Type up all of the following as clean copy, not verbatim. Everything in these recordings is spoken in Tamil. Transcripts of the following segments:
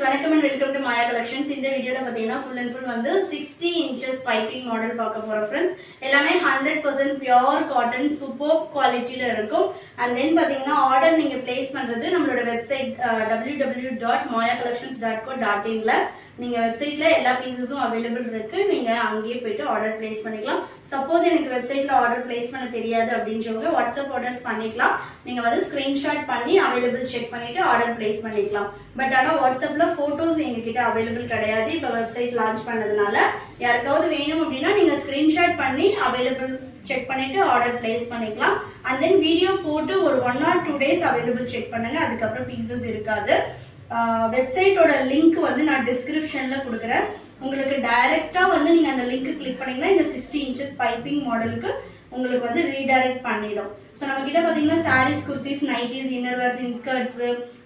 வணக்கம் and welcome to Maya Collections. இந்த வீடியோல பாத்தீங்கன்னா full and full வந்து 60 inches piping model பார்க்க போறோம் friends. எல்லாமே 100% pure cotton superb qualityல இருக்கும். And then பாத்தீங்கன்னா order நீங்க place பண்றது நம்மளோட வெப்சைட் www.mayacollections.co.in ல நீங்க வெப்சைட்ல எல்லா பீசஸும் அவைலபிள் இருக்கு. நீங்க அங்கேயே போய்ட்டு ஆர்டர் பிளேஸ் பண்ணிக்கலாம். சப்போஸ் எனக்கு வெப்சைட்ல ஆர்டர் பிளேஸ் பண்ண தெரியாது அப்படின்றவங்க வாட்ஸ்அப் ஆர்டர்ஸ் பண்ணிக்கலாம். நீங்க வந்து ஸ்கிரீன்ஷாட் பண்ணி அவைலபிள் செக் பண்ணிட்டு ஆர்டர் பிளேஸ் பண்ணிக்கலாம். பட் ஆனா வாட்ஸ்அப்ல போட்டோஸ் எங்ககிட்ட அவைலபிள் கிடையாது. இப்போ வெப்சைட் லான்ச் பண்ணதுனால யாருக்காவது வேணும் அப்படின்னா நீங்க ஸ்கிரீன்ஷாட் பண்ணி அவைலபிள் செக் பண்ணிட்டு ஆர்டர் பிளேஸ் பண்ணிக்கலாம். அண்ட் தென் வீடியோ போட்டு ஒரு 1 or 2 days அவைலபிள் செக் பண்ணுங்க. அதுக்கப்புறம் பீசஸ் இருக்காது. வெப்சைட்டோட லிங்க் வந்து நான் டிஸ்கிரிப்ஷன்ல கொடுக்குறேன். உங்களுக்கு டைரக்டா வந்து நீங்க அந்த லிங்க் கிளிக் பண்ணீங்கன்னா இந்த 60 inches பைப்பிங் மாடலுக்கு உங்களுக்கு வந்து ரீடைரக்ட் பண்ணிடும். ஸோ நம்ம கிட்ட பார்த்தீங்கன்னா sarees, kurtis, nighties, innerwears, inskirts,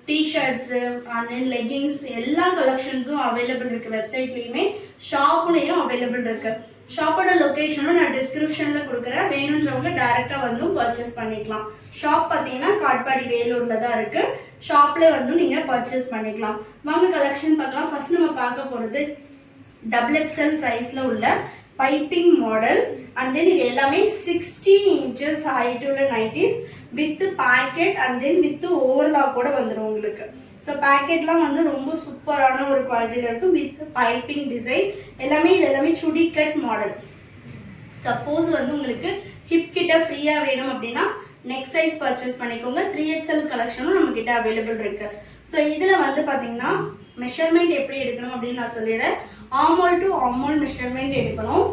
T-shirts and then leggings எல்லா கலெக்ஷன்ஸும் அவைலபிள் இருக்கு. வெப்சைட்லயுமே ஷாப்லயும் அவைலபிள் இருக்கு. ஷாப்போட லொகேஷனும் நான் டிஸ்கிரிப்ஷன்ல கொடுக்குறேன். வேணுன்றவங்க டைரக்டா வந்து பர்ச்சேஸ் பண்ணிக்கலாம். ஷாப் பார்த்தீங்கன்னா காட்பாடி வேலூர்ல தான் இருக்கு. ஷாப்ல வந்து நீங்க பர்ச்சேஸ் பண்ணிக்கலாம். வாங்க கலெக்ஷன் பார்க்கலாம். ஃபர்ஸ்ட் நம்ம பார்க்க போறது XXL சைஸ்ல உள்ள பைப்பிங் மாடல். அண்ட் தென் இது எல்லாமே 60 inches ஹைட் உள்ள nighties with packet and then with overlock கூட வந்துடும் உங்களுக்கு. ஸோ பேக்கெட்லாம் வந்து ரொம்ப சூப்பரான ஒரு குவாலிட்டியில் இருக்கும் வித் பைப்பிங் டிசைன். இது எல்லாமே சுடி கட் மாடல். சப்போஸ் வந்து உங்களுக்கு ஹிப் கிட்ட ஃப்ரீயாக வேணும் அப்படின்னா நெக்ஸ்ட் சைஸ் பர்ச்சேஸ் பண்ணிக்கோங்க. 3XL கலெக்ஷனும் நம்ம கிட்ட அவைலபிள் இருக்கு. ஸோ இதில் வந்து பார்த்தீங்கன்னா மெஷர்மெண்ட் எப்படி எடுக்கணும் அப்படின்னு நான் சொல்லிடுறேன். ஆமோல் டு ஆமோல் மெஷர்மெண்ட் எடுக்கணும்.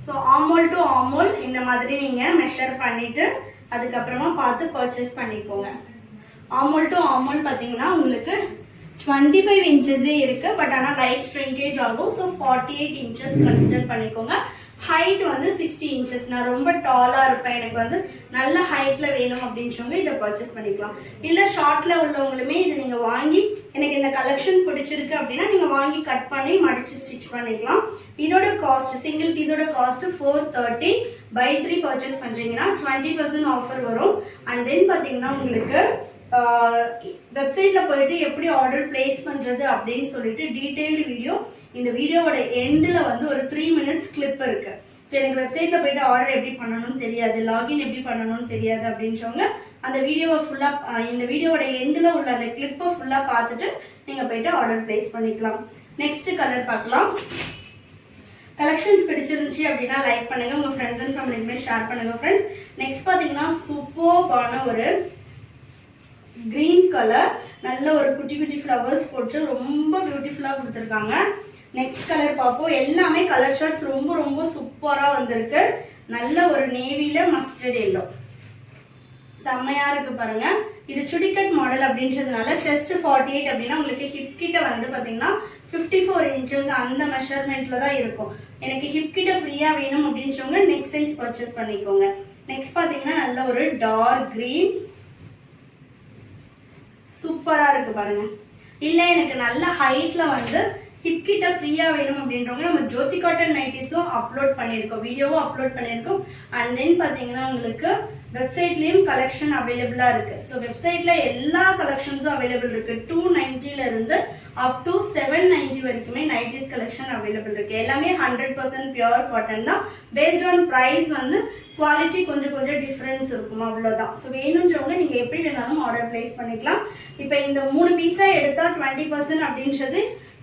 ஸோ ஆமோல் டு ஆமோல் இந்த மாதிரி நீங்கள் மெஷர் பண்ணிட்டு அதுக்கப்புறமா பார்த்து பர்ச்சேஸ் பண்ணிக்கோங்க. ஆமோல் டு ஆமோல் பார்த்தீங்கன்னா உங்களுக்கு 25 inches இருக்கு. பட் ஆனால் லைட் ஸ்ட்ரிங்கேஜ் ஆகும். ஸோ 48 inches கன்சிடர் பண்ணிக்கோங்க. ஹைட் வந்து 60 inches. நான் ரொம்ப டாலாக இருப்பேன், எனக்கு வந்து நல்ல ஹைட்ல வேணும் அப்படின்னு சொல்லி இதை பர்ச்சேஸ் பண்ணிக்கலாம். இல்லை ஷார்ட்ல உள்ளவங்களுமே இதை நீங்க வாங்கி எனக்கு இந்த கலெக்ஷன் பிடிச்சிருக்கு அப்படின்னா நீங்க வாங்கி கட் பண்ணி மடிச்சு ஸ்டிச் பண்ணிக்கலாம். இதோட காஸ்ட் சிங்கிள் பீஸோட காஸ்ட் 430. பை 3 பர்ச்சேஸ் பண்றீங்கன்னா 20% ஆஃபர் வரும். அண்ட் தென் பாத்தீங்கன்னா உங்களுக்கு வெப்சைட்ல போயிட்டு எப்படி ஆர்டர் பிளேஸ் பண்றது அப்படின்னு சொல்லிட்டு டீடைல்டு வீடியோ இந்த வீடியோவோட எண்டில் வந்து ஒரு 3 minutes கிளிப் இருக்கு. ஸோ எனக்கு வெப்சைட்ல போயிட்டு ஆர்டர் எப்படி பண்ணணும்னு தெரியாது, லாகின் எப்படி பண்ணணும்னு தெரியாது அப்படின்றவங்க அந்த வீடியோவை ஃபுல்லாக இந்த வீடியோவோட எண்டில் உள்ள அந்த கிளிப்பை ஃபுல்லாக பார்த்துட்டு நீங்கள் போயிட்டு ஆர்டர் பிளேஸ் பண்ணிக்கலாம். நெக்ஸ்ட் கலர் பார்க்கலாம். கலெக்ஷன்ஸ் பிடிச்சிருந்துச்சு அப்படின்னா லைக் பண்ணுங்க, உங்க ஃப்ரெண்ட்ஸ் அண்ட் ஃபேமிலிக்குமே ஷேர் பண்ணுங்க ஃப்ரெண்ட்ஸ். நெக்ஸ்ட் பார்த்தீங்கன்னா சூப்பர்பான ஒரு கிரீன் கலர், நல்ல ஒரு குட்டி குட்டி ஃப்ளவர்ஸ் போட்டு ரொம்ப பியூட்டிஃபுல்லாக கொடுத்துருக்காங்க. நெக்ஸ்ட் கலர் பார்ப்போம். எல்லாமே கலர் ஷார்ட்ஸ் ரொம்ப ரொம்ப சூப்பராக வந்திருக்கு. நல்ல ஒரு நேவியில மஸ்டர்ட் எல்லோ செம்மையா இருக்கு பாருங்க. இது சுடிக்கட் மாடல் அப்படின்றதுனால செஸ்ட் 48 அப்படின்னா உங்களுக்கு ஹிப் கிட்ட வந்து பார்த்தீங்கன்னா 54 inches அந்த மெஷர்மெண்ட்ல தான் இருக்கும். எனக்கு ஹிப் கிட்ட ஃப்ரீயா வேணும் அப்படின்றவங்க நெக்ஸ்ட் சைஸ் பர்ச்சேஸ் பண்ணிக்கோங்க. நெக்ஸ்ட் பார்த்தீங்கன்னா நல்ல ஒரு டார்க் கிரீன் சூப்பரா இருக்கு பாருங்க. இல்ல எனக்கு நல்ல ஹைட்ல வந்து ஹிப் கிட்ட ஃப்ரீயா வேணும் அப்படின்றவங்க நம்ம ஜோதி காட்டன் நைட்டிஸும் அப்லோட் பண்ணியிருக்கோம், வீடியோவும் அப்லோட் பண்ணியிருக்கோம். அண்ட் தென் பார்த்தீங்கன்னா உங்களுக்கு வெப்சைட்லயும் கலெக்ஷன் அவைலபிளா இருக்கு. ஸோ வெப்சைட்ல எல்லா கலெக்ஷன்ஸும் அவைலபிள் இருக்கு. 290ல இருந்து அப் டு 790 வரைக்குமே நைட்டிஸ் கலெக்ஷன் அவைலபிள் இருக்கு. எல்லாமே 100% பியூர் காட்டன் தான். பேஸ்ட் ஆன் ப்ரைஸ் வந்து குவாலிட்டி கொஞ்சம் கொஞ்சம் டிஃப்ரென்ஸ் இருக்கும், அவ்வளோதான். ஸோ வேணுன்றவங்க நீங்கள் எப்படி வேணாலும் ஆர்டர் பிளேஸ் பண்ணிக்கலாம். இப்போ இந்த 3 பீஸாக எடுத்தால் 20% அப்படின்றது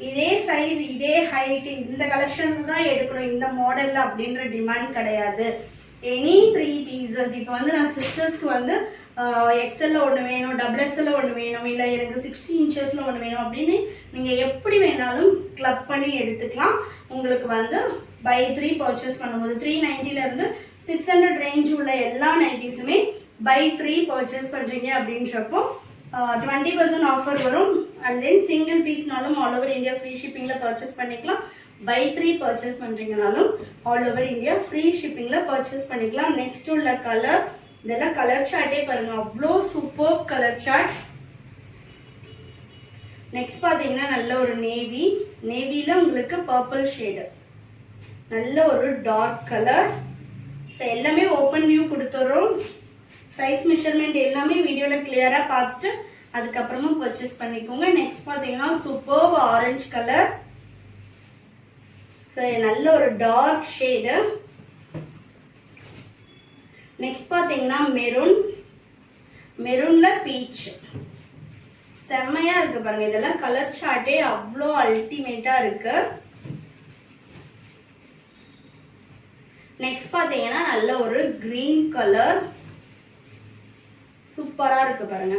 இதே சைஸ் இதே ஹைட் இந்த கலெக்ஷன்ல தான் எடுக்கணும் இந்த மாடல்ல அப்படின்ற டிமாண்ட் கிடையாது. Any 3 pieces. இப்போ வந்து நான் சிஸ்டர்ஸ்க்கு வந்து XL ஒன்று வேணும், XXL ஒன்று வேணும், இல்லை எனக்கு 60 inches ஒன்று வேணும் அப்படின்னு நீங்கள் எப்படி வேணாலும் கிளப் பண்ணி எடுத்துக்கலாம். உங்களுக்கு வந்து பை 3 பர்ச்சேஸ் பண்ணும்போது 390ல இருந்து 600 ரேஞ்ச் உள்ள எல்லா நைட்டிஸுமே பை 3 பர்ச்சேஸ் பண்ணுறீங்க அப்படின்றப்போ 20% ஆஃபர் வரும். அண்ட் தென் சிங்கிள் பீஸ்னாலும் ஆல் ஓவர் இந்தியா ஃப்ரீ ஷிப்பிங்கில் பர்ச்சேஸ் பண்ணிக்கலாம். பை 3 பர்ச்சேஸ் பண்ணுறீங்கனாலும் ஆல் ஓவர் இந்தியா ஃப்ரீ ஷிப்பிங்கில் பர்ச்சேஸ் பண்ணிக்கலாம். நெக்ஸ்ட் உள்ள கலர், இதெல்லாம் கலர் சார்ட்டே பாருங்க, அவ்வளோ சூப்பர் கலர் சார்ட். நெக்ஸ்ட் பார்த்தீங்கன்னா நல்ல ஒரு நேவியில் உங்களுக்கு பர்பிள் ஷேடு, நல்ல ஒரு டார்க் கலர். ஸோ எல்லாமே ஓப்பன் வியூ கொடுத்துட்றோம். சைஸ் மெஷர்மெண்ட் எல்லாமே வீடியோவில் கிளியராக பார்த்துட்டு அதுக்கப்புறமா பர்ச்சேஸ் பண்ணிக்கோங்க. நெக்ஸ்ட் பார்த்தீங்கன்னா சூப்பர் ஆரஞ்சு கலர். ஸோ நல்ல ஒரு டார்க் ஷேடு. நெக்ஸ்ட் பார்த்தீங்கன்னா மெரூன்ல பீச். செம்மையா இருக்கு பாருங்க. இதெல்லாம் கலர் சார்ட்டே அவ்வளோ அல்டிமேட்டா இருக்கு. நெக்ஸ்ட் பார்த்தீங்கன்னா நல்ல ஒரு கிரீன் கலர். சூப்பரா இருக்கு பாருங்க.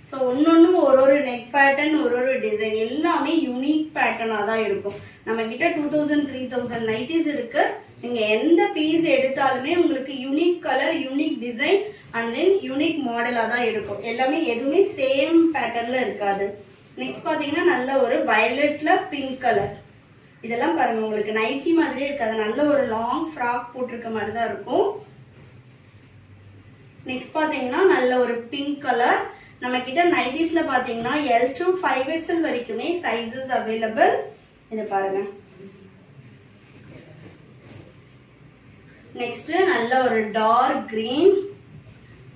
ஸோ ஒன்னொன்னும் ஒரு நெக் பேட்டர்ன், ஒரு டிசைன் எல்லாமே யூனிக் பேட்டர்னாக தான் இருக்கும். நம்ம கிட்ட 2000 3000 நைட்டிஸ் இருக்கு. நீங்க எந்த பீஸ் எடுத்தாலுமே உங்களுக்கு unique colour, unique design and then unique மாடலாக தான் இருக்கும். எல்லாமே எதுவுமே சேம் பேட்டர்ன்ல இருக்காது. நெக்ஸ்ட் பார்த்தீங்கன்னா நல்ல ஒரு வயலட்ல பிங்க் கலர். இதெல்லாம் பாருங்க உங்களுக்கு நைட்டி மாதிரியே இருக்காது. நல்ல ஒரு லாங் ஃப்ராக் போட்டிருக்க மாதிரி தான் இருக்கும். நெக்ஸ்ட் பார்த்தீங்கன்னா நல்ல ஒரு பிங்க் கலர். நம்ம கிட்ட நைட்டிஸ்ல பார்த்தீங்கன்னா L to 5XL வரைக்குமே சைஸஸ் அவைலபிள். இதை பாருங்க. நெக்ஸ்ட் நல்ல ஒரு டார்க் கிரீன்.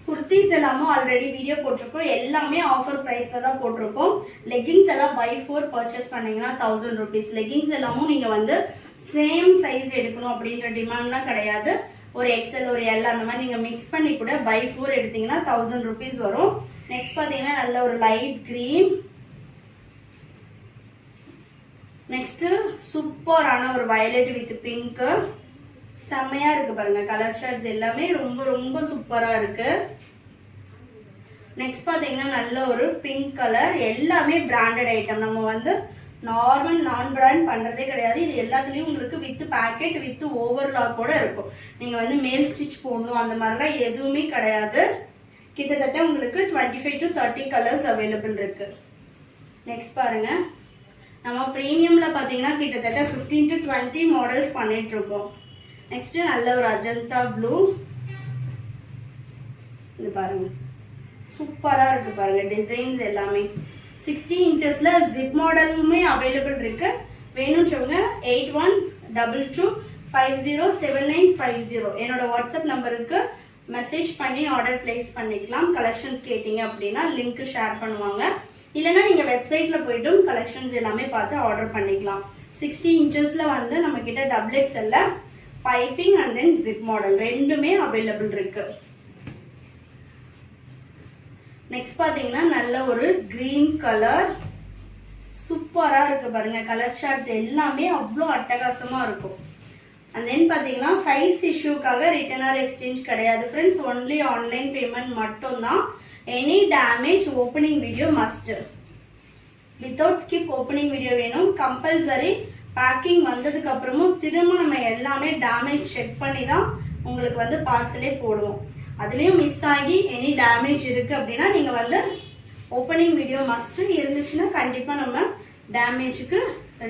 குர்த்திஸ் எல்லாமும் ஆல்ரெடி வீடியோ போட்டிருக்கோம். எல்லாமே ஆஃபர் ப்ரைஸில் தான் போட்டிருக்கோம். லெகிங்ஸ் எல்லாம் பை 4 பர்ச்சேஸ் பண்ணீங்கன்னா 1000 rupees. லெகிங்ஸ் எல்லாமும் நீங்கள் வந்து சேம் சைஸ் எடுக்கணும் அப்படின்ற டிமாண்ட்லாம் கிடையாது. ஒரு எக்ஸல் ஒரு எல் அந்த மாதிரி நீங்கள் மிக்ஸ் பண்ணி கூட பை 4 எடுத்தீங்கன்னா 1000 rupees வரும். நெக்ஸ்ட் பார்த்தீங்கன்னா நல்ல ஒரு லைட் கிரீன். நெக்ஸ்ட் சூப்பரான ஒரு வயலட் வித் பிங்க். செம்மையா இருக்கு பாருங்க. கலர் ஷர்ட்ஸ் எல்லாமே ரொம்ப ரொம்ப சூப்பரா இருக்கு. நெக்ஸ்ட் பார்த்தீங்கன்னா நல்ல ஒரு பிங்க் கலர். எல்லாமே பிராண்டட் ஐட்டம். நம்ம வந்து நார்மல் நான் பிராண்ட் பண்றதே கிடையாது. இது எல்லாத்துலயும் உங்களுக்கு வித் பேக்கெட் வித் ஓவர்லாக் கூட இருக்கும். நீங்க வந்து மேல் ஸ்டிச் போடணும் அந்த மாதிரிலாம் எதுவுமே கிடையாது. கிட்டத்தட்ட உங்களுக்கு 25 to 30 கலர்ஸ் அவைலபிள் இருக்கு. நெக்ஸ்ட் பாருங்க. நம்ம ப்ரீமியம்ல பாத்தீங்கன்னா கிட்டத்தட்ட 15 to 20 மாடல்ஸ் பண்ணிட்டு இருக்கோம். நெக்ஸ்ட் நல்ல ஒரு அஜந்தா ப்ளூ. இது பாருங்க சூப்பரா இருக்கு பாருங்க. டிசைன்ஸ் எல்லாமே 60 inchesல ஜிப் மாடலுமே அவைலபிள் இருக்கு. வேணும்ன்றவங்க 8122507950 என்னோட வாட்ஸ்அப் நம்பருக்கு மெசேஜ் பண்ணி ஆர்டர் பிளேஸ் பண்ணிக்கலாம். கலெக்ஷன்ஸ் கேட்டீங்க அப்படின்னா லிங்க் ஷேர் பண்ணுவாங்க. இல்லைன்னா நீங்க வெப்சைட்ல போய்ட்டும் கலெக்ஷன்ஸ் எல்லாமே பார்த்து ஆர்டர் பண்ணிக்கலாம். 60 inchesல வந்து நம்ம கிட்ட XXL piping and then zip model ரெண்டுமே அவைலபிள் இருக்கு. நெக்ஸ்ட் பாத்தீங்கன்னா நல்ல ஒரு கிரீன் கலர். சூப்பரா இருக்கு பாருங்க. கலர் ஷார்ட்ஸ் எல்லாமே அவ்வளோ அட்டகாசமா இருக்கும். அண்ட் தென் பார்த்தீங்கன்னா சைஸ் இஷ்யூக்காக ரிட்டர்ன் ஆர் எக்ஸ்சேஞ்ச் கிடையாது ஃப்ரெண்ட்ஸ். ஒன்லி ஆன்லைன் பேமெண்ட் மட்டும்தான். Any damage opening video must. Without skip opening video வேணும். கம்பல்சரி பேக்கிங் வந்ததுக்கு அப்புறமும் திரும்ப நம்ம எல்லாமே டேமேஜ் செக் பண்ணி தான் உங்களுக்கு வந்து பார்சலே போடுவோம். அதுலேயும் மிஸ் ஆகி எனி டேமேஜ் இருக்கு அப்படின்னா நீங்கள் வந்து ஓப்பனிங் வீடியோ மஸ்ட். இருந்துச்சுன்னா கண்டிப்பாக நம்ம டேமேஜுக்கு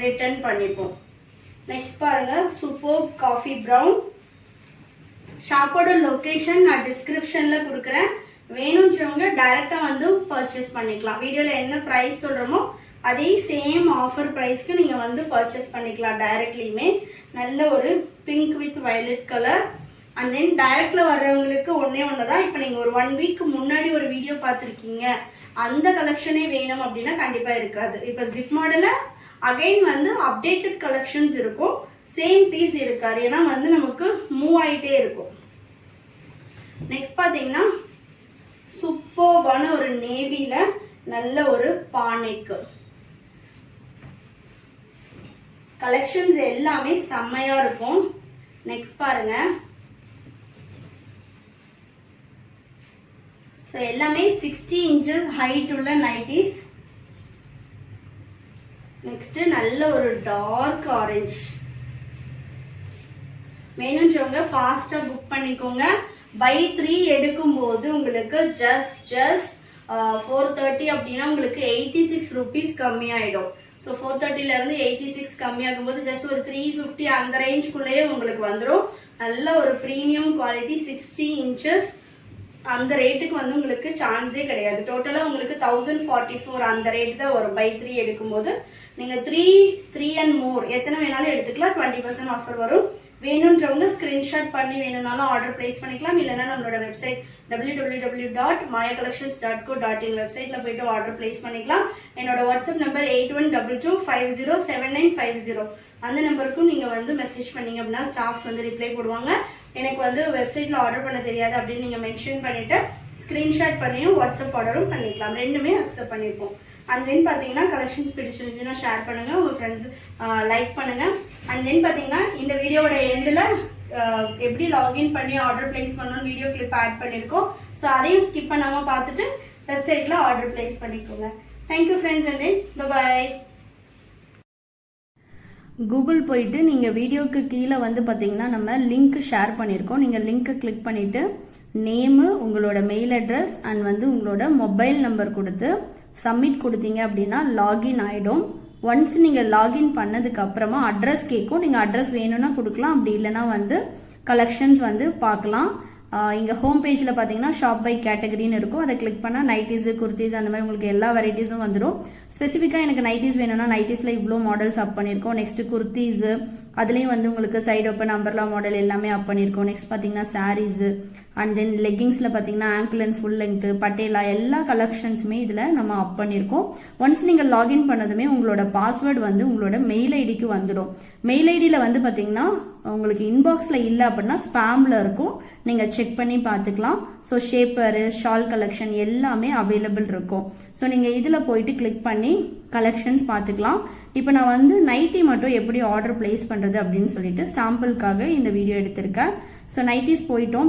ரிட்டர்ன் பண்ணிப்போம். நெக்ஸ்ட் பாருங்க சூப்பர் காஃபி ப்ரௌன். ஷாப்போட லொகேஷன் நான் டிஸ்கிரிப்ஷன்ல கொடுக்குறேன். வேணும்ன்றவங்க டைரக்டா வந்து பர்ச்சேஸ் பண்ணிக்கலாம். வீடியோல என்ன பிரைஸ் சொல்றோமோ அதே சேம் ஆஃபர் பிரைஸ்க்கு நீங்க வந்து பர்ச்சேஸ் பண்ணிக்கலாம் டைரக்ட்லியுமே. நல்ல ஒரு pink with violet colour. And then டைரக்ட்ல வர்றவங்களுக்கு ஒண்ணுதான். இப்போ நீங்க ஒரு 1 week முன்னாடி ஒரு வீடியோ பார்த்துருக்கீங்க, அந்த கலெக்ஷனே வேணும் அப்படின்னா கண்டிப்பா இருக்காது. இப்போ ஜிப் மாடல அகைன் வந்து அப்டேட்டட் கலெக்ஷன்ஸ் இருக்கும். சேம் பீஸ் இருக்காது. ஏன்னா வந்து நமக்கு மூவ் ஆயிட்டே இருக்கும். நெக்ஸ்ட் பாத்தீங்கன்னா சூப்பர்வான ஒரு நேவில நல்ல ஒரு பானைக்கு கலெக்ஷன்ஸ் எல்லாமே செம்மையா இருக்கும். நெக்ஸ்ட் பாருங்க. ஸோ எல்லாமே 60 inches ஹைட் உள்ள நைட்டிஸ். நெக்ஸ்ட் நல்ல ஒரு டார்க் ஆரஞ்சு. வேணும்ன்றவங்க ஃபாஸ்டா புக் பண்ணிக்கோங்க. பை 3 எடுக்கும்போது உங்களுக்கு ஜஸ்ட் 430 அப்படின்னா உங்களுக்கு 86 rupees கம்மியாயிடும். ஸோ 430ல இருந்து 86 கம்மியாகும் போது ஜஸ்ட் ஒரு 350 அந்த ரேஞ்சுக்குள்ளேயே உங்களுக்கு வந்துடும். நல்ல ஒரு ப்ரீமியம் குவாலிட்டி 60 inches. அந்த ரேட்டுக்கு வந்து உங்களுக்கு சான்ஸே கிடையாது. டோட்டலா உங்களுக்கு 1044 அந்த ரேட் தான் வரும். பை 3 எடுக்கும்போது நீங்க 3 and more எத்தனை வேணாலும் எடுத்துக்கலாம். 20% ஆஃபர் வரும். வேணும்ன்றவங்க ஸ்கிரீன்ஷாட் பண்ணி வேணும்னாலும் ஆர்டர் பிளேஸ் பண்ணிக்கலாம். இல்லைன்னா நம்மளோட வெப்சைட் www.mayacollections.co.in வெப்சைட்டில் போய்ட்டு ஆர்டர் ப்ளேஸ் பண்ணிக்கலாம். என்னோட வாட்ஸ்அப் நம்பர் 8122507950. அந்த நம்பருக்கும் நீங்கள் வந்து மெசேஜ் பண்ணிங்க அப்படின்னா ஸ்டாஃப்ஸ் வந்து ரிப்ளை போடுவாங்க. எனக்கு வந்து வெப்சைட்டில் ஆர்டர் பண்ண தெரியாது அப்படின்னு நீங்கள் மென்ஷன் பண்ணிவிட்டு ஸ்க்ரீன்ஷாட் பண்ணியும் வாட்ஸ்அப் ஆர்டரும் பண்ணிக்கலாம். ரெண்டுமே அக்செப்ட் பண்ணியிருக்கோம். அண்ட் தென் பார்த்தீங்கன்னா கலெக்ஷன்ஸ் பிடிச்சிருந்துச்சுன்னா ஷேர் பண்ணுங்கள், உங்கள் ஃப்ரெண்ட்ஸ் லைக் பண்ணுங்கள். அண்ட் தென் பார்த்தீங்கன்னா இந்த வீடியோவோட எண்டில் எப்படி லாகின் பண்ணி ஆர்டர் ப்ளேஸ் பண்ணணும்னு வீடியோ கிளிப் ஆட் பண்ணியிருக்கோம். ஸோ அதையும் ஸ்கிப் பண்ணாமல் பார்த்துட்டு வெப்சைட்டில் ஆர்டர் ப்ளேஸ் பண்ணிக்கோங்க. Thank you friends. And then bye. Google போயிட்டு நீங்கள் வீடியோக்கு கீழே வந்து பார்த்தீங்கன்னா நம்ம லிங்க் ஷேர் பண்ணியிருக்கோம். நீங்கள் லிங்க்கை கிளிக் பண்ணிவிட்டு நேமு, உங்களோட மெயில் அட்ரஸ் அண்ட் வந்து உங்களோட மொபைல் நம்பர் கொடுத்து சப்மிட் கொடுத்தீங்க அப்படின்னா லாகின் ஆகிடும். ஒன்ஸ் நீங்கள் லாகின் பண்ணதுக்கு அப்புறமா அட்ரஸ் கேட்கும். நீங்கள் அட்ரஸ் வேணும்னா கொடுக்கலாம், அப்படி இல்லைனா வந்து கலெக்ஷன்ஸ் வந்து பார்க்கலாம். இங்கே ஹோம் பேஜில் பார்த்தீங்கன்னா ஷாப் பை கேட்டகரின்னு இருக்கும். அதை கிளிக் பண்ணால் நைட்டிஸு, குர்த்திஸ் அந்த மாதிரி உங்களுக்கு எல்லா வெரைட்டிஸும் வந்துடும். ஸ்பெசிஃபிக்காக எனக்கு நைட்டிஸ் வேணும்னா நைட்டிஸில் இவ்வளோ மாடல்ஸ் அப் பண்ணியிருக்கோம். நெக்ஸ்ட்டு குர்த்திஸு, அதுலேயும் வந்து உங்களுக்கு சைடு ஓப்பன் அம்பர்லா மாடல் எல்லாமே அப் பண்ணியிருக்கோம். நெக்ஸ்ட் பார்த்தீங்கன்னா சாரீஸு அண்ட் தென் லெக்கிங்ஸில் பார்த்தீங்கன்னா angle and full length, patella எல்லா கலெக்ஷன்ஸுமே இதில் நம்ம அப் பண்ணியிருக்கோம். ஒன்ஸ் நீங்கள் லாகின் பண்ணதுமே உங்களோட பாஸ்வேர்டு வந்து உங்களோட மெயில் ஐடிக்கு வந்துடும். மெயில் ஐடியில் வந்து பார்த்தீங்கன்னா உங்களுக்கு இன்பாக்ஸில் இல்லை அப்படின்னா ஸ்பேமில் இருக்கும், நீங்கள் செக் பண்ணி பார்த்துக்கலாம். ஸோ ஷேப்பரு, ஷால் கலெக்ஷன் எல்லாமே அவைலபிள் இருக்கும். ஸோ நீங்கள் இதில் போயிட்டு கிளிக் பண்ணி கலெக்ஷன்ஸ் பார்த்துக்கலாம். இப்போ நான் வந்து நைட்டி மட்டும் எப்படி ஆர்டர் பிளேஸ் பண்ணுறது அப்படின்னு சொல்லிட்டு சாம்பிளுக்காக இந்த வீடியோ எடுத்திருக்கேன். ஸோ நைட்டிஸ்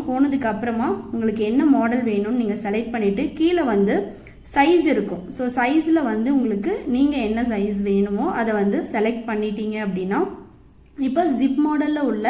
போனதுக்கு அப்புறமா உங்களுக்கு என்ன மாடல் வேணும்னு நீங்கள் செலக்ட் பண்ணிவிட்டு கீழே வந்து சைஸ் இருக்கும். ஸோ சைஸில் வந்து உங்களுக்கு நீங்கள் என்ன சைஸ் வேணுமோ அதை வந்து செலக்ட் பண்ணிட்டீங்க அப்படின்னா இப்போ ஜிப் மாடலில் உள்ள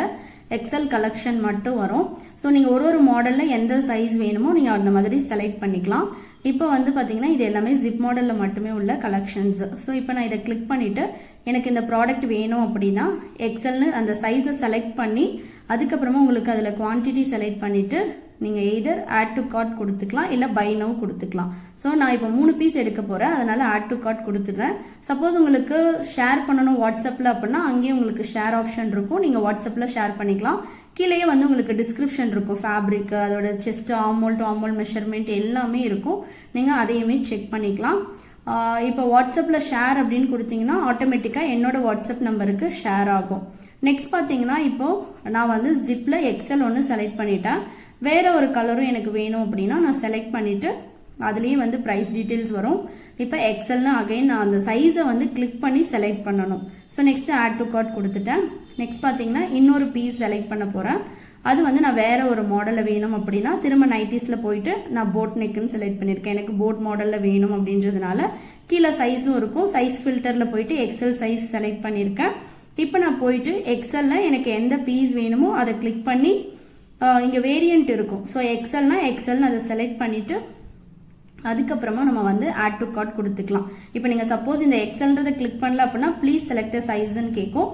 எக்ஸல் கலெக்ஷன் மட்டும் வரும். ஸோ நீங்கள் ஒரு மாடலில் எந்த சைஸ் வேணுமோ நீங்கள் அந்த மாதிரி செலக்ட் பண்ணிக்கலாம். இப்போ வந்து பார்த்தீங்கன்னா இது எல்லாமே ஜிப் மாடலில் மட்டுமே உள்ள கலெக்ஷன்ஸ். ஸோ இப்போ நான் இதை கிளிக் பண்ணிவிட்டு எனக்கு இந்த ப்ராடக்ட் வேணும் அப்படின்னா எக்ஸல்னு அந்த சைஸை செலக்ட் பண்ணி அதுக்கப்புறமா உங்களுக்கு அதில் குவான்டிட்டி செலக்ட் பண்ணிவிட்டு நீங்கள் எய்தர் ஆட் டு கார்ட் கொடுத்துக்கலாம், இல்லை பை நவ் கொடுத்துக்கலாம். ஸோ நான் இப்போ 3 பீஸ் எடுக்க போகிறேன், அதனால் ஆட் டு கார்ட் கொடுத்துட்றேன். சப்போஸ் உங்களுக்கு ஷேர் பண்ணணும் வாட்ஸ்அப்பில் அப்படின்னா அங்கேயும் உங்களுக்கு ஷேர் ஆப்ஷன் இருக்கும், நீங்கள் வாட்ஸ்அப்பில் ஷேர் பண்ணிக்கலாம். கீழேயே வந்து உங்களுக்கு டிஸ்கிரிப்ஷன் இருக்கும், ஃபேப்ரிக், அதோட செஸ்ட், ஆமோல் டு ஆமோல் மெஷர்மெண்ட் எல்லாமே இருக்கும், நீங்கள் அதையுமே செக் பண்ணிக்கலாம். இப்போ வாட்ஸ்அப்பில் ஷேர் அப்படின்னு கொடுத்தீங்கன்னா ஆட்டோமேட்டிக்காக என்னோட வாட்ஸ்அப் நம்பருக்கு ஷேர் ஆகும். நெக்ஸ்ட் பார்த்தீங்கன்னா இப்போது நான் வந்து ஜிப்பில் எக்ஸல் ஒன்று செலக்ட் பண்ணிட்டேன். வேறு ஒரு கலரும் எனக்கு வேணும் அப்படின்னா நான் செலக்ட் பண்ணிவிட்டு அதுலேயே வந்து ப்ரைஸ் டீட்டெயில்ஸ் வரும். இப்போ எக்ஸல்னு அகைன் நான் அந்த சைஸை வந்து கிளிக் பண்ணி செலக்ட் பண்ணணும். So next add to cart கொடுத்துட்டேன். நெக்ஸ்ட் பார்த்தீங்கன்னா இன்னொரு பீஸ் செலக்ட் பண்ண போகிறேன். அது வந்து நான் வேறு ஒரு மாடலில் வேணும் அப்படின்னா திரும்ப நைட்டிஸில் போயிட்டு நான் போட் நெக்குன்னு செலக்ட் பண்ணியிருக்கேன். எனக்கு போட் மாடலில் வேணும் அப்படின்றதுனால கீழே சைஸும் இருக்கும். சைஸ் ஃபில்டரில் போயிட்டு எக்ஸல் சைஸ் செலக்ட் பண்ணியிருக்கேன். இப்போ நான் போயிட்டு எக்ஸலில் எனக்கு எந்த பீஸ் வேணுமோ அதை கிளிக் பண்ணி இங்கே வேரியண்ட் இருக்கும். ஸோ எக்ஸல்னு அதை செலக்ட் பண்ணிவிட்டு அதுக்கப்புறமா நம்ம வந்து ஆட் டு கார்ட் கொடுத்துக்கலாம். இப்போ நீங்கள் சப்போஸ் இந்த எக்ஸல்ன்றதை கிளிக் பண்ணல அப்படின்னா ப்ளீஸ் செலக்ட் சைஸ்ன்னு கேட்கும்.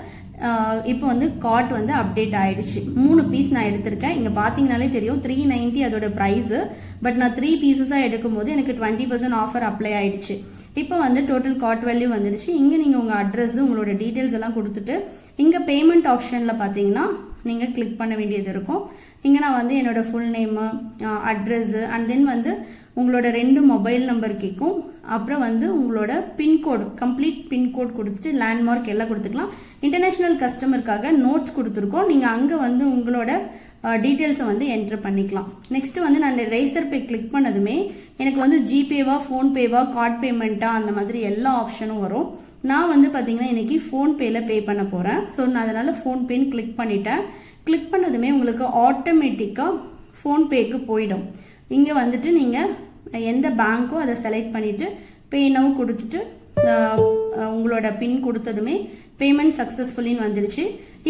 இப்போ வந்து கார்ட் வந்து அப்டேட் ஆகிடுச்சு. 3 பீஸ் நான் எடுத்திருக்கேன். இங்கே பார்த்தீங்கனாலே தெரியும் 390 அதோட ப்ரைஸு. பட் நான் 3 பீசஸாக எடுக்கும்போது எனக்கு 20% ஆஃபர் அப்ளை ஆகிடுச்சு. இப்போ வந்து டோட்டல் கார்ட் வேல்யூ வந்துடுச்சு. இங்கே நீங்கள் உங்கள் அட்ரஸ், உங்களோட டீட்டெயில்ஸ் எல்லாம் கொடுத்துட்டு இங்கே பேமெண்ட் ஆப்ஷனில் பார்த்தீங்கன்னா நீங்கள் கிளிக் பண்ண வேண்டியது இருக்கும். இங்கே நான் வந்து என்னோட full name, address and then வந்து உங்களோட 2 மொபைல் நம்பர் கேட்கும். அப்புறம் வந்து உங்களோட பின்கோடு, கம்ப்ளீட் பின்கோட் கொடுத்துட்டு லேண்ட்மார்க் எல்லாம் கொடுத்துக்கலாம். இன்டர்நேஷ்னல் கஸ்டமருக்காக நோட்ஸ் கொடுத்துருக்கோம், நீங்கள் அங்கே வந்து உங்களோட டீட்டெயில்ஸை வந்து என்ட்ரு பண்ணிக்கலாம். நெக்ஸ்ட்டு வந்து நான் ரேசர் பே கிளிக் பண்ணதுமே எனக்கு வந்து ஜிபேவா, ஃபோன்பேவா, கார்ட் பேமெண்ட்டா அந்த மாதிரி எல்லா ஆப்ஷனும் வரும். நான் வந்து பார்த்தீங்கன்னா இன்றைக்கி ஃபோன்பேயில் பே பண்ண போகிறேன். ஸோ நான் அதனால் ஃபோன்பேன்னு கிளிக் பண்ணிட்டேன். கிளிக் பண்ணதுமே உங்களுக்கு ஆட்டோமேட்டிக்காக ஃபோன்பேக்கு போயிடும். இங்கே வந்துட்டு நீங்கள் எந்த பேங்க்கோ அதை செலக்ட் பண்ணிவிட்டு பே நவ் கொடுத்துட்டு உங்களோட பின் கொடுத்ததுமே பேமெண்ட் சக்ஸஸ்ஃபுல்லின்னு வந்துடுச்சு.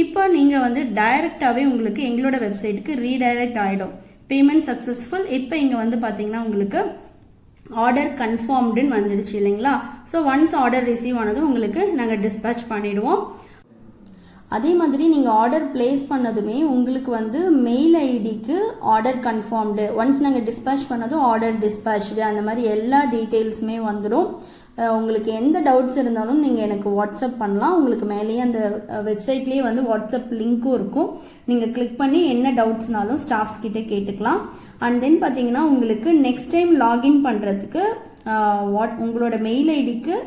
இப்போ நீங்கள் வந்து டைரெக்டாகவே உங்களுக்கு எங்களோட வெப்சைட்டுக்கு ரீடைரக்ட் ஆகிடும். Payment successful. இப்போ இங்கே வந்து பார்த்தீங்கன்னா உங்களுக்கு ஆர்டர் கன்ஃபார்ம்டுன்னு வந்துடுச்சு இல்லைங்களா. ஸோ ஒன்ஸ் ஆர்டர் ரிசீவ் ஆனதும் உங்களுக்கு நாங்கள் டிஸ்பேச் பண்ணிவிடுவோம். அதே மாதிரி நீங்கள் ஆர்டர் பிளேஸ் பண்ணதுமே உங்களுக்கு வந்து மெயில் ஐடிக்கு ஆர்டர் கன்ஃபார்ம்டு, ஒன்ஸ் நாங்கள் டிஸ்பேச் பண்ணதும் ஆர்டர் டிஸ்பேச்டு, அந்த மாதிரி எல்லா டீட்டெயில்ஸுமே வந்துடும். உங்களுக்கு எந்த டவுட்ஸ் இருந்தாலும் நீங்கள் எனக்கு வாட்ஸ்அப் பண்ணலாம். உங்களுக்கு மேலேயே அந்த வெப்சைட்லேயே வந்து வாட்ஸ்அப் லிங்க்கும் இருக்கும். நீங்கள் கிளிக் பண்ணி என்ன டவுட்ஸ்னாலும் ஸ்டாஃப்ஸ் கிட்டே கேட்டுக்கலாம். அண்ட் தென் பார்த்தீங்கன்னா உங்களுக்கு நெக்ஸ்ட் டைம் லாகின் பண்ணுறதுக்கு உங்களோட மெயில் ஐடிக்கு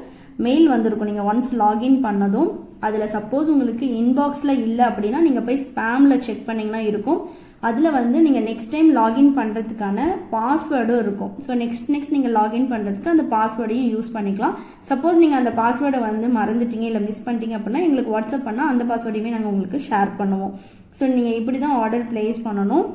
மெயில் வந்திருக்கும். நீங்கள் ஒன்ஸ் லாகின் பண்ணதும் அதில் சப்போஸ் உங்களுக்கு இன்பாக்ஸில் இல்லை அப்படின்னா நீங்கள் போய் ஸ்பேமில் செக் பண்ணிங்கன்னா இருக்கும். அதில் வந்து நீங்கள் நெக்ஸ்ட் டைம் லாகின் பண்ணுறதுக்கான பாஸ்வேர்டும் இருக்கும். ஸோ நெக்ஸ்ட் நீங்கள் லாகின் பண்ணுறதுக்கு அந்த பாஸ்வேர்டையும் யூஸ் பண்ணிக்கலாம். சப்போஸ் நீங்கள் அந்த பாஸ்வேர்டை வந்து மறந்துட்டீங்க இல்லை மிஸ் பண்ணிட்டீங்க அப்படின்னா எங்களுக்கு வாட்ஸ்அப் பண்ணால் அந்த பாஸ்வேர்டையுமே நாங்கள் உங்களுக்கு ஷேர் பண்ணுவோம். ஸோ நீங்கள் இப்படி தான் ஆர்டர் ப்ளேஸ் பண்ணணும்.